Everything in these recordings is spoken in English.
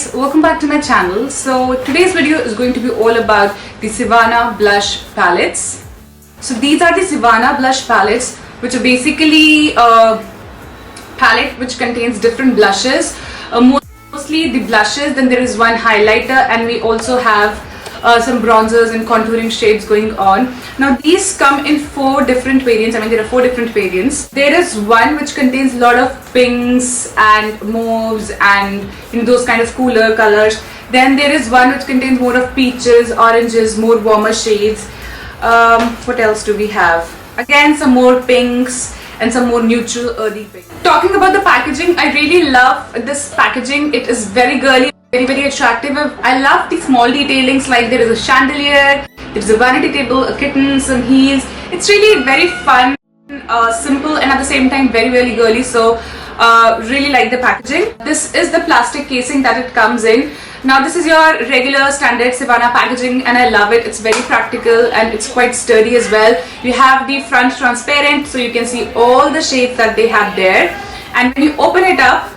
guys, welcome back to my channel. So today's video is going to be all about the Sivana blush palettes. So these are the Sivana blush palettes, which are basically a palette which contains different blushes, mostly the blushes. Then there is one highlighter, and we also have some bronzers and contouring shades going on. Now these come in 4 different variants. There are 4 different variants. There is one which contains a lot of pinks and mauves and those kind of cooler colors. Then there is one which contains more of peaches, oranges, more warmer shades. What else do we have? Again, some more pinks and some more neutral earthy pinks. Talking about the packaging, I really love this packaging. It is very girly, very attractive. I love the small detailings, like there is a chandelier, there is a vanity table, a kitten, some heels. It's really very fun, simple, and at the same time very girly. So really like the packaging. This is the plastic casing that it comes in. Now this is your regular standard Sivana packaging, and I love it. It's very practical and it's quite sturdy as well. You have the front transparent, so you can see all the shades that they have there. And when you open it up,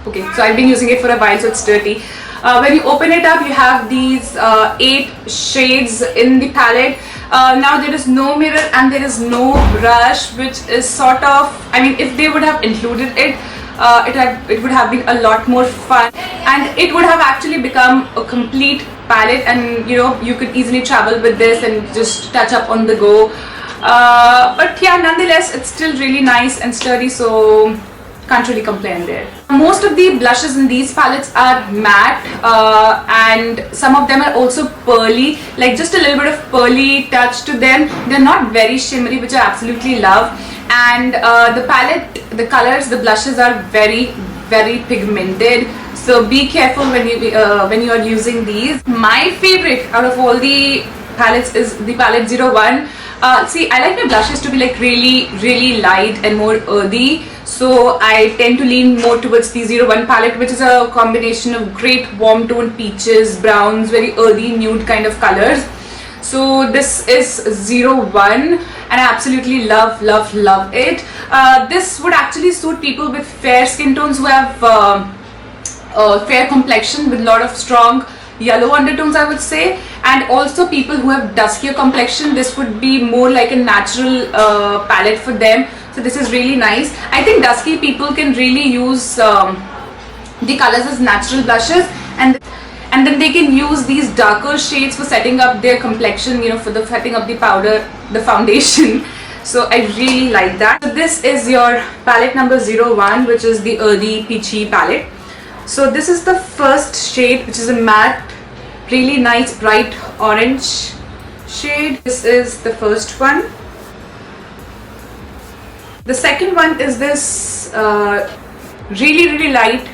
okay, so I've been using it for a while, so it's dirty. When you open it up, you have these 8 shades in the palette. Now there is no mirror and there is no brush, which is sort of, if they would have included it, it would have been a lot more fun, and it would have actually become a complete palette, and you could easily travel with this and just touch up on the go. But yeah, nonetheless, it's still really nice and sturdy, so can't really complain there. Most of the blushes in these palettes are matte, and some of them are also pearly, like just a little bit of pearly touch to them. They're not very shimmery, which I absolutely love. And the palette, the colors, the blushes are very pigmented, so be careful when you are using these. My favorite out of all the palettes is the palette 01. See, I like my blushes to be like really light and more earthy, so I tend to lean more towards the 01 palette, which is a combination of great warm tone peaches, browns, very earthy nude kind of colors. So this is 01, and I absolutely love it. This would actually suit people with fair skin tones who have fair complexion with a lot of strong yellow undertones, I would say, and also people who have duskier complexion. This would be more like a natural palette for them. So this is really nice. I think dusky people can really use the colors as natural blushes, and then they can use these darker shades for setting up their complexion, for the setting up the powder, the foundation. So I really like that. So this is your palette number 01, which is the earthy peachy palette. So this is the first shade, which is a matte, really nice bright orange shade. This is the first one. The second one is this really light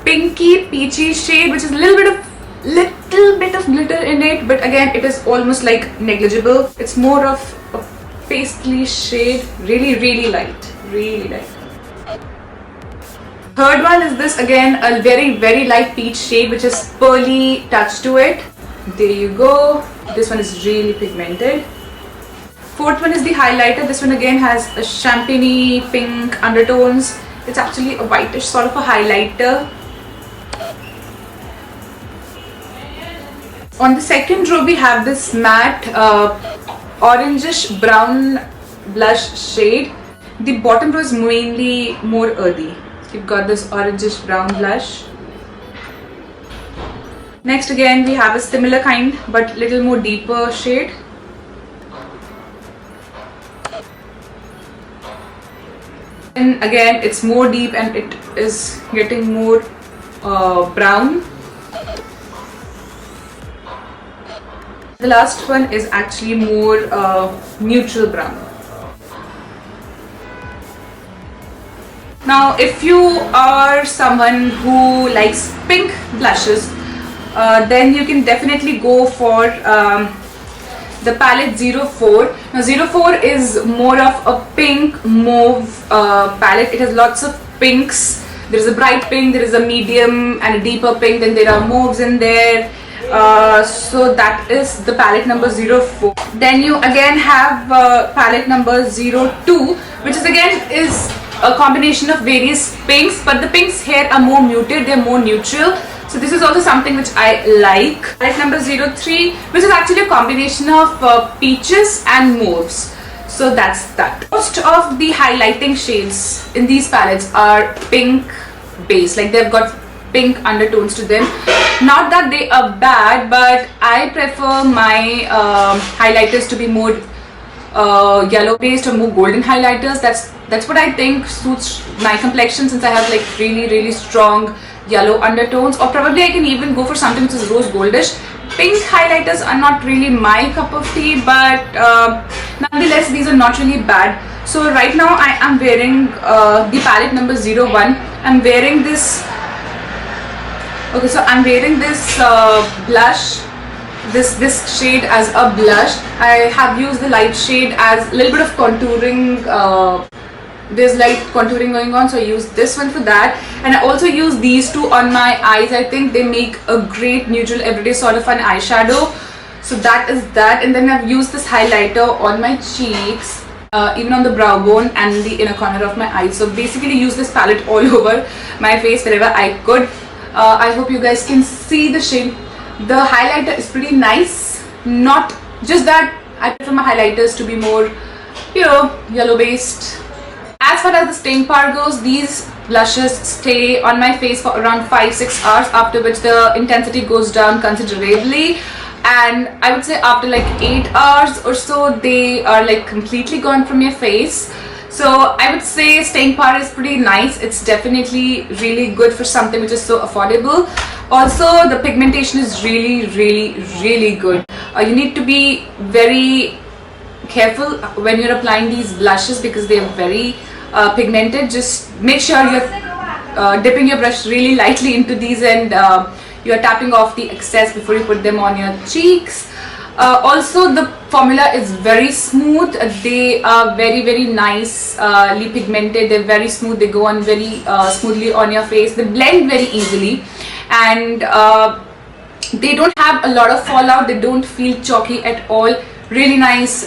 pinky peachy shade, which is a little bit of glitter in it, but again it is almost like negligible. It's more of a pastely shade, really light. Third one is this, again a very light peach shade, which is pearly touch to it. There you go. This one is really pigmented. Fourth one is the highlighter. This one again has a champagne pink undertones. It's actually a whitish sort of a highlighter. On the second row, we have this matte orangish brown blush shade. The bottom row is mainly more earthy. You've got this orangish brown blush. Next again, we have a similar kind but little more deeper shade. And again, it's more deep and it is getting more brown. The last one is actually more neutral brown. Now, if you are someone who likes pink blushes, then you can definitely go for the palette 04. Now 04 is more of a pink mauve palette. It has lots of pinks. There is a bright pink, there is a medium and a deeper pink, then there are mauves in there. So that is the palette number 04. Then you again have palette number 02, which is again a combination of various pinks, but the pinks here are more muted, they're more neutral. So this is also something which I like. Palette number 03, which is actually a combination of peaches and mauves. So that's that. Most of the highlighting shades in these palettes are pink base, like they've got pink undertones to them. Not that they are bad, but I prefer my highlighters to be more yellow based or more golden highlighters. That's what I think suits my complexion, since I have like really strong yellow undertones, or probably I can even go for something which is rose goldish. Pink highlighters are not really my cup of tea, but nonetheless these are not really bad. So right now I am wearing the palette number 01. I'm wearing this. Okay, so I'm wearing this blush, this shade as a blush. I have used the light shade as a little bit of contouring. There's light contouring going on, so I use this one for that, and I also use these two on my eyes. I think they make a great neutral everyday sort of an eyeshadow. So that is that, and then I've used this highlighter on my cheeks, even on the brow bone and the inner corner of my eyes. So basically use this palette all over my face wherever I could. I hope you guys can see the shade. The highlighter is pretty nice, not just that I prefer my highlighters to be more, you know, yellow based. As far as the staying power goes, these blushes stay on my face for around 5-6 hours, after which the intensity goes down considerably, and I would say after like 8 hours or so they are like completely gone from your face. So I would say staying power is pretty nice. It's definitely really good for something which is so affordable. Also the pigmentation is really good. You need to be very careful when you're applying these blushes because they are very pigmented. Just make sure you're dipping your brush really lightly into these, and you're tapping off the excess before you put them on your cheeks. Also the formula is very smooth. They are very nicely pigmented. They're very smooth. They go on very smoothly on your face. They blend very easily, and they don't have a lot of fallout. They don't feel chalky at all. Really nice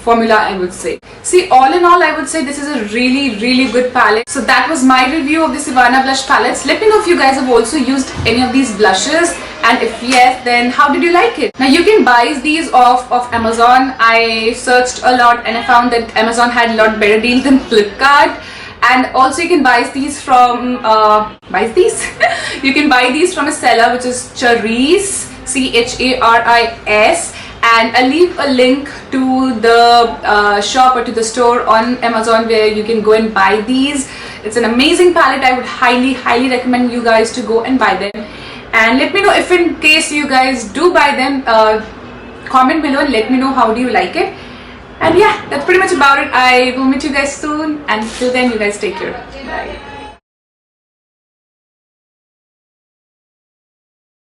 formula, I would say. See, all in all, I would say this is a really good palette. So that was my review of the Sivana blush palettes. Let me know if you guys have also used any of these blushes, and if yes, then how did you like it? Now you can buy these off of Amazon. I searched a lot and I found that Amazon had a lot better deals than Flipkart. And also you can buy these from you can buy these from a seller which is Charis, CHARIS. And I'll leave a link to the shop or to the store on Amazon where you can go and buy these. It's an amazing palette. I would highly recommend you guys to go and buy them. And let me know if in case you guys do buy them, comment below and let me know how do you like it. And yeah, that's pretty much about it. I will meet you guys soon, and till then you guys take care. Bye.